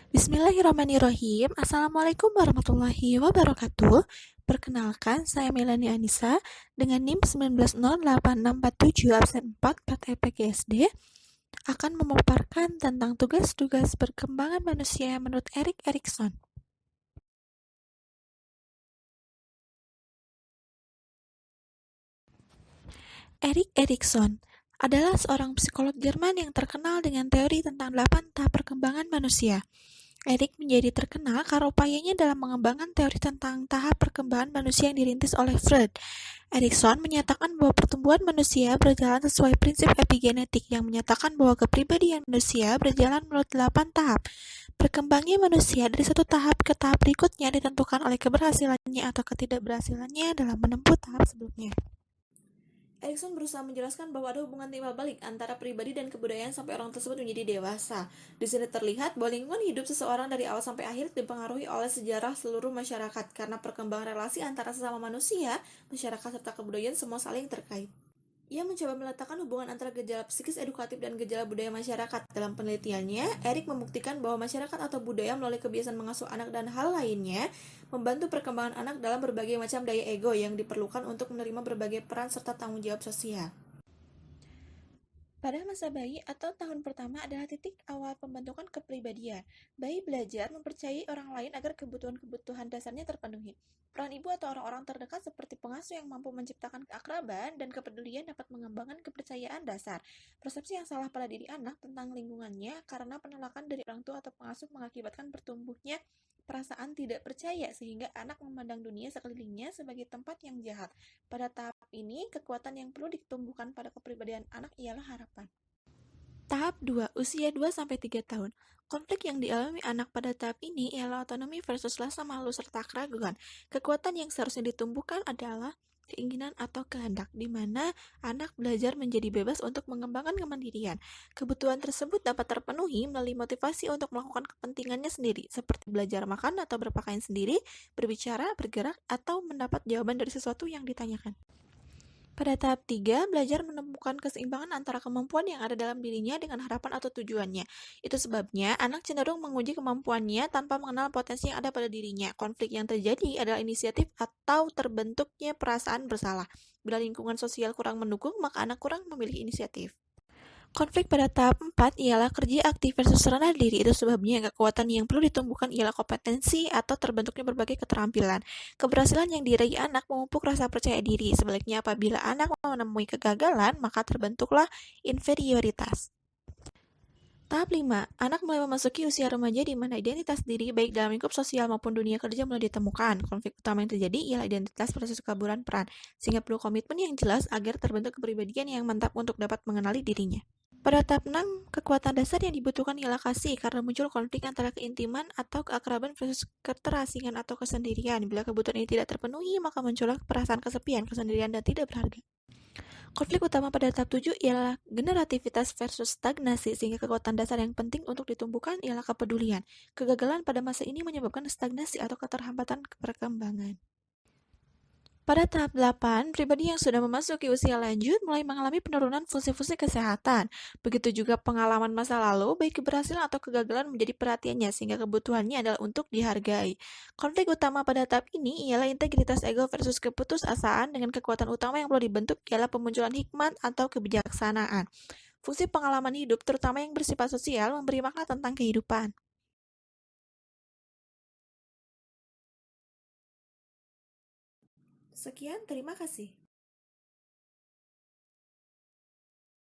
Bismillahirrahmanirrahim. Assalamualaikum warahmatullahi wabarakatuh. Perkenalkan, saya Melanie Anissa dengan NIM 19086647 absen 4 EPGSD akan memaparkan tentang tugas-tugas perkembangan manusia menurut Erik Erikson. Erik Erikson adalah seorang psikolog Jerman yang terkenal dengan teori tentang 8 tahap perkembangan manusia. Erik menjadi terkenal karena upayanya dalam mengembangkan teori tentang tahap perkembangan manusia yang dirintis oleh Freud. Erikson menyatakan bahwa pertumbuhan manusia berjalan sesuai prinsip epigenetik yang menyatakan bahwa kepribadian manusia berjalan menurut 8 tahap. Perkembangannya manusia dari satu tahap ke tahap berikutnya ditentukan oleh keberhasilannya atau ketidakberhasilannya dalam menempuh tahap sebelumnya. Erikson berusaha menjelaskan bahwa ada hubungan timbal balik antara pribadi dan kebudayaan sampai orang tersebut menjadi dewasa. Di sini terlihat bahwa lingkungan hidup seseorang dari awal sampai akhir dipengaruhi oleh sejarah seluruh masyarakat karena perkembangan relasi antara sesama manusia, masyarakat serta kebudayaan semua saling terkait. Ia mencoba meletakkan hubungan antara gejala psikis edukatif dan gejala budaya masyarakat. Dalam penelitiannya, Erik membuktikan bahwa masyarakat atau budaya melalui kebiasaan mengasuh anak dan hal lainnya membantu perkembangan anak dalam berbagai macam daya ego yang diperlukan untuk menerima berbagai peran serta tanggung jawab sosial. Pada masa bayi atau tahun pertama adalah titik awal pembentukan kepribadian. Bayi belajar mempercayai orang lain agar kebutuhan-kebutuhan dasarnya terpenuhi. Peran ibu atau orang-orang terdekat seperti pengasuh yang mampu menciptakan keakraban dan kepedulian dapat mengembangkan kepercayaan dasar. Persepsi yang salah pada diri anak tentang lingkungannya karena penolakan dari orang tua atau pengasuh mengakibatkan bertumbuhnya perasaan tidak percaya sehingga anak memandang dunia sekelilingnya sebagai tempat yang jahat. Pada tahap ini, kekuatan yang perlu ditumbuhkan pada kepribadian anak ialah harapan. Tahap 2, usia 2-3 tahun. Konflik yang dialami anak pada tahap ini ialah otonomi versus rasa malu serta keraguan. Kekuatan yang seharusnya ditumbuhkan adalah keinginan atau kehendak, di mana anak belajar menjadi bebas untuk mengembangkan kemandirian. Kebutuhan tersebut dapat terpenuhi melalui motivasi untuk melakukan kepentingannya sendiri, seperti belajar makan atau berpakaian sendiri, berbicara, bergerak, atau mendapat jawaban dari sesuatu yang ditanyakan. Pada tahap 3, belajar menemukan keseimbangan antara kemampuan yang ada dalam dirinya dengan harapan atau tujuannya. Itu sebabnya anak cenderung menguji kemampuannya tanpa mengenal potensi yang ada pada dirinya. Konflik yang terjadi adalah inisiatif atau terbentuknya perasaan bersalah. Bila lingkungan sosial kurang mendukung, maka anak kurang memilih inisiatif. Konflik pada tahap 4 ialah kerja aktif versus rendah diri. Itu sebabnya kekuatan yang perlu ditumbuhkan ialah kompetensi atau terbentuknya berbagai keterampilan. Keberhasilan yang diraih anak memupuk rasa percaya diri. Sebaliknya apabila anak menemui kegagalan, maka terbentuklah inferioritas. Tahap 5, anak mulai memasuki usia remaja di mana identitas diri baik dalam lingkup sosial maupun dunia kerja mulai ditemukan. Konflik utama yang terjadi ialah identitas versus keburan peran, sehingga perlu komitmen yang jelas agar terbentuk kepribadian yang mantap untuk dapat mengenali dirinya. Pada tahap 6, kekuatan dasar yang dibutuhkan ialah kasih karena muncul konflik antara keintiman atau keakraban versus keterasingan atau kesendirian. Bila kebutuhan ini tidak terpenuhi, maka muncullah perasaan kesepian, kesendirian, dan tidak berharga. Konflik utama pada tahap 7 ialah generativitas versus stagnasi, sehingga kekuatan dasar yang penting untuk ditumbuhkan ialah kepedulian. Kegagalan pada masa ini menyebabkan stagnasi atau keterhambatan perkembangan. Pada tahap 8, pribadi yang sudah memasuki usia lanjut mulai mengalami penurunan fungsi-fungsi kesehatan. Begitu juga pengalaman masa lalu, baik keberhasilan atau kegagalan menjadi perhatiannya sehingga kebutuhannya adalah untuk dihargai. Konflik utama pada tahap ini ialah integritas ego versus keputusasaan dengan kekuatan utama yang perlu dibentuk ialah pemunculan hikmat atau kebijaksanaan. Fungsi pengalaman hidup, terutama yang bersifat sosial, memberi makna tentang kehidupan. Sekian, terima kasih.